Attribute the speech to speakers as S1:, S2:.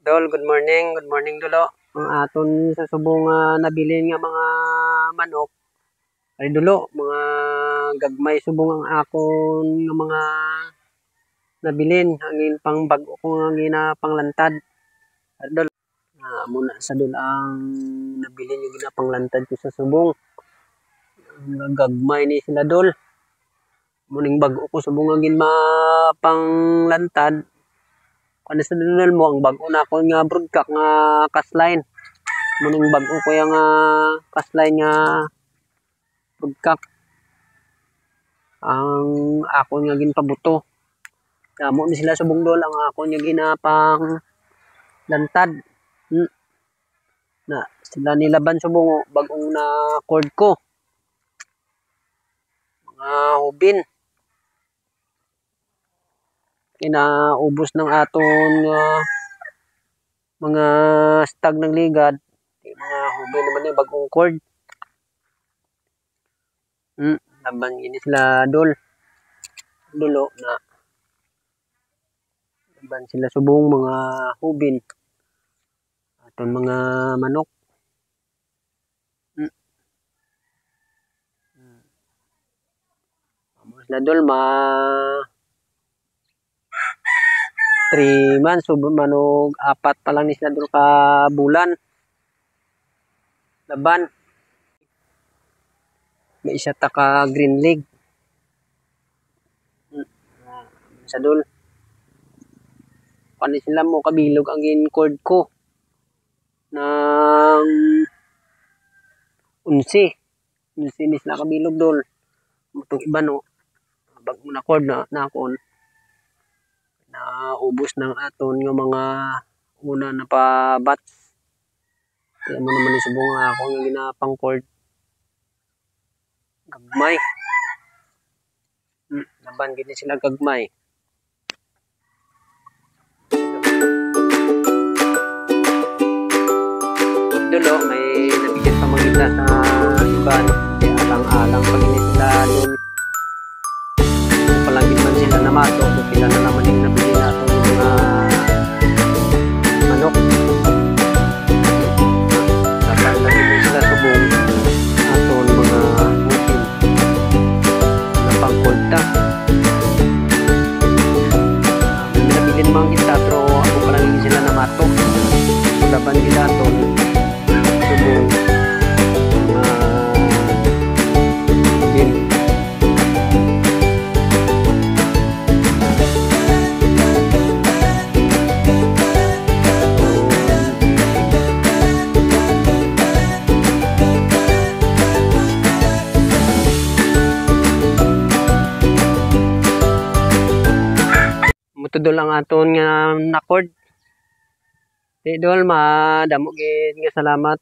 S1: Dol, good morning. Good morning, Dolo. Ang aton sa subong nabilin nga mga manok. Ay Dolo, mga gagmay subong ang akon nga mga nabilin. Hangin pang bago ko nga ginapanglantad. Ay Dol, muna sa Dol ang nabilin yung ginapanglantad ko sa subong. Ang gagmay ni sila Dol. Muning bago ko subong nga ginapanglantad. Ano sa dinal mo ang bago na ako nga broadcock nga castline. Muning bago ko yung castline nga broadcock. Ang ako nga ginpabuto. Damo ni sila subong Dol ang ako nga ginapang lantad. Na sila nilaban subong bagong na cord ko. Mga hubin. Kinaubos ng aton mga stag ng ligad. Mga hubin naman yung bagong cord. Laban gini sila Dol. Dulo na. Laban sila subong mga hubin. Aton mga manok. Sila Dol 3 months, manog 4 pa lang ni sila Dol ka bulan. Laban. May isa ta ka green leg. Sa Dol. Paano sila mo kabilog ang in-cord ko. Ng 11. 11 ni sila kabilog Dol. Itong iba no. Bag mo na cord na akon. Naubos ng aton yung mga una na pa-bats. Kaya mo naman isubong ako yung ginapang cord. Gagmay. Laban gini sila gagmay. Dulo, may nabigyan pa magita sa iban. Kaya alang-alang pag ini sila dun. Palagi man sila namato, so sila na naman yung nabili nato yung mga manok. Kapag nabili sila subong aton mga bukin na pangkolta. May nabilin mga kita, pero ako palagi sila namato. Laban nila aton subong din. Mutudol ang aton nga na cord. Di Dol, madamo gid nga salamat